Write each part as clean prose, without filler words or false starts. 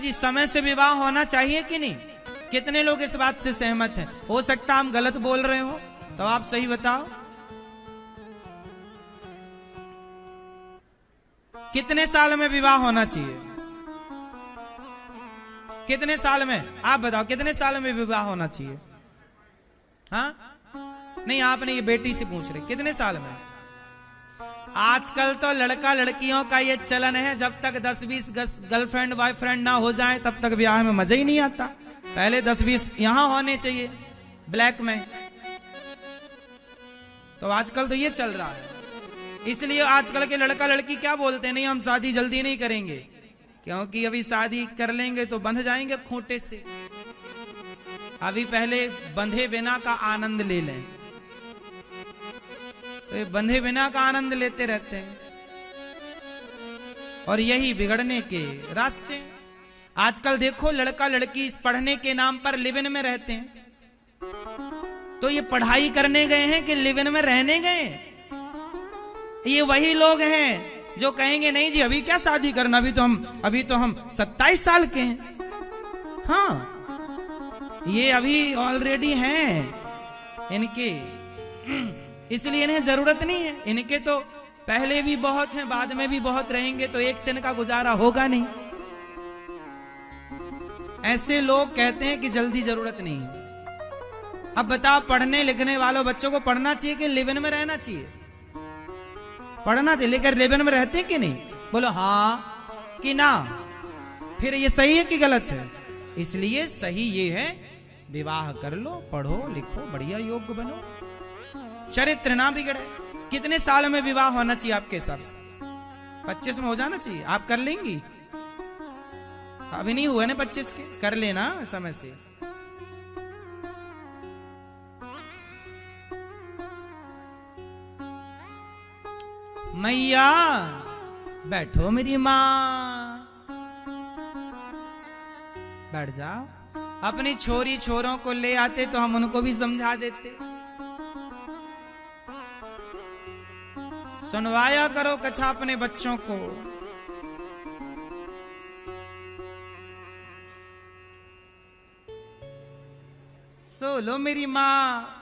कि समय से विवाह होना चाहिए कि नहीं? कितने लोग इस बात से सहमत हैं? हो सकता हम गलत बोल रहे हो, तो आप सही बताओ। कितने साल में विवाह होना चाहिए? कितने साल में? आप बताओ कितने साल में विवाह होना चाहिए? हाँ नहीं, आपने ये बेटी से पूछ रहे कितने साल में? आजकल तो लड़का लड़कियों का ये चलन है, जब तक 10-20 गर्लफ्रेंड बॉयफ्रेंड ना हो जाए तब तक ब्याह में मजा ही नहीं आता। पहले 10-20 यहां होने चाहिए ब्लैक में। तो आजकल तो ये चल रहा है, इसलिए आजकल के लड़का लड़की क्या बोलते हैं, नहीं हम शादी जल्दी नहीं करेंगे, क्योंकि अभी शादी कर लेंगे तो बंध जाएंगे खूंटे से। अभी पहले बंधे बिना का आनंद ले लें। तो ये बंधे बिना का आनंद लेते रहते हैं, और यही बिगड़ने के रास्ते। आजकल देखो लड़का लड़की पढ़ने के नाम पर लिव इन में रहते हैं। तो ये पढ़ाई करने गए हैं कि लिव इन में रहने गए? ये वही लोग हैं जो कहेंगे नहीं जी अभी क्या शादी करना, अभी तो हम 27 साल के हैं। हाँ ये अभी ऑलरेडी हैं इनके, इसलिए इन्हें जरूरत नहीं है। इनके तो पहले भी बहुत हैं, बाद में भी बहुत रहेंगे, तो एक से इनका गुजारा होगा नहीं। ऐसे लोग कहते हैं कि जल्दी जरूरत नहीं है। अब बताओ पढ़ने लिखने वालों बच्चों को पढ़ना चाहिए कि लिव इन में रहना चाहिए? पढ़ना चाहिए, लेकर लिव इन में रहते कि नहीं? बोलो हाँ कि ना। फिर ये सही है कि गलत है? इसलिए सही ये है विवाह कर लो, पढ़ो लिखो, बढ़िया योग्य बनो, चरित्र ना बिगड़े। कितने साल में विवाह होना चाहिए आपके हिसाब से? 25 में हो जाना चाहिए। आप कर लेंगी? अभी नहीं हुआ ना 25 के, कर लेना समय से। मैया बैठो मेरी माँ, बैठ जाओ। अपनी छोरी छोरों को ले आते तो हम उनको भी समझा देते। सुनवाया करो कथा अपने बच्चों को। सो लो मेरी माँ।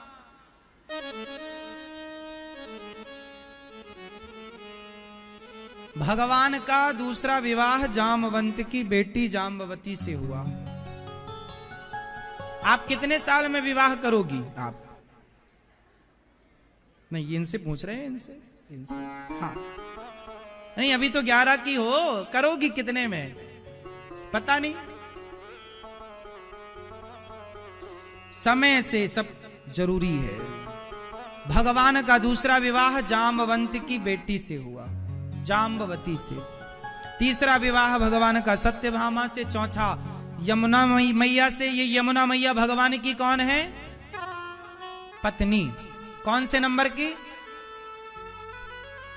भगवान का दूसरा विवाह जामवंत की बेटी जाम्बवती से हुआ। आप कितने साल में विवाह करोगी? आप नहीं, इनसे पूछ रहे हैं, इनसे हाँ नहीं, अभी तो 11 की हो, करोगी कितने में पता नहीं। समय से सब जरूरी है। भगवान का दूसरा विवाह जाम्बवंत की बेटी से हुआ, जाम्बवती से। तीसरा विवाह भगवान का सत्यभामा से। चौथा यमुना मैया से। ये यमुना मैया भगवान की कौन है? पत्नी। कौन से नंबर की?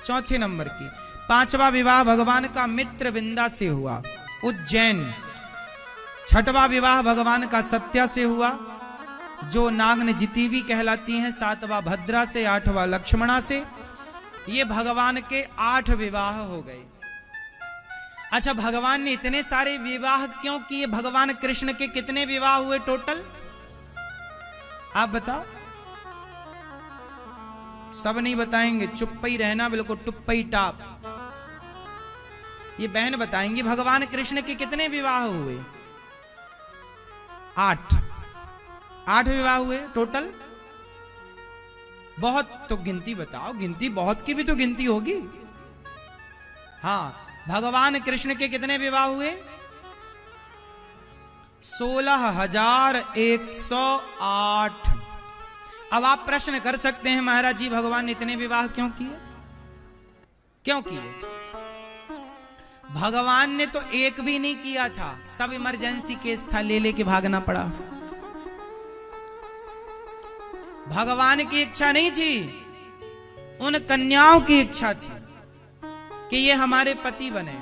चौथे नंबर की। पांचवा विवाह भगवान का मित्रविंदा से हुआ, उज्जैन। छठवां विवाह भगवान का सत्या से हुआ, जो नागन जितीवी कहलाती हैं। सातवां भद्रा से। आठवां लक्ष्मणा से। ये भगवान के 8 विवाह हो गए। अच्छा, भगवान ने इतने सारे विवाह क्यों किए? भगवान कृष्ण के कितने विवाह हुए टोटल? आप बताओ। सब नहीं बताएंगे, चुप ही रहना, बिल्कुल टुप्प ही टाप। ये बहन बताएंगी भगवान कृष्ण के कितने विवाह हुए। 8 विवाह हुए टोटल। बहुत तो गिनती बताओ, गिनती बहुत की भी तो गिनती होगी। हाँ, भगवान कृष्ण के कितने विवाह हुए? 16,108। अब आप प्रश्न कर सकते हैं महाराज जी भगवान ने इतने विवाह क्यों किए? क्यों किए? भगवान ने तो एक भी नहीं किया था, सब इमरजेंसी केस था, ले लेके भागना पड़ा। भगवान की इच्छा नहीं थी, उन कन्याओं की इच्छा थी कि ये हमारे पति बने।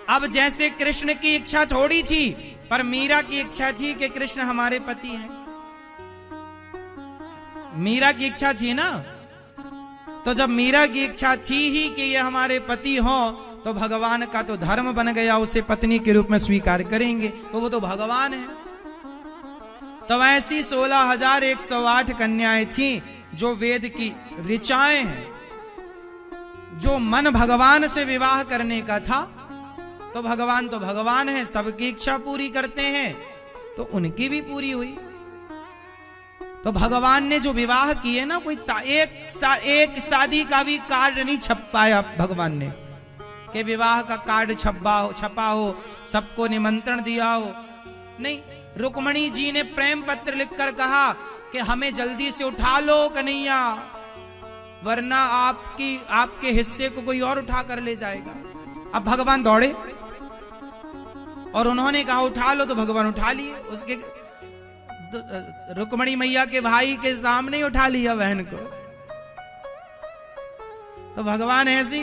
अब जैसे कृष्ण की इच्छा थोड़ी थी, पर मीरा की इच्छा थी कि कृष्ण हमारे पति हैं। मीरा की इच्छा थी ना, तो जब मीरा की इच्छा थी ही कि ये हमारे पति हों, तो भगवान का तो धर्म बन गया, उसे पत्नी के रूप में स्वीकार करेंगे, तो वो तो भगवान है। तो ऐसी 16,108 कन्याएं थी जो वेद की ऋचाएं हैं, जो मन भगवान से विवाह करने का था। तो भगवान है, सबकी इच्छा पूरी करते हैं, तो उनकी भी पूरी हुई। तो भगवान ने जो विवाह किए ना, कोई एक शादी का भी कार्ड नहीं छप पाया भगवान ने, कि विवाह का कार्ड छपा हो, सबको निमंत्रण दिया हो, नहीं। रुक्मणी जी ने प्रेम पत्र लिखकर कहा कि हमें जल्दी से उठा लो कन्हैया, वरना आपके हिस्से को कोई और उठा कर ले जाएगा। अब भगवान दौड़े और उन्होंने कहा उठा लो, तो भगवान उठा लिए। उसके रुक्मणी मैया के भाई के सामने ही उठा लिया बहन को। तो भगवान ऐसी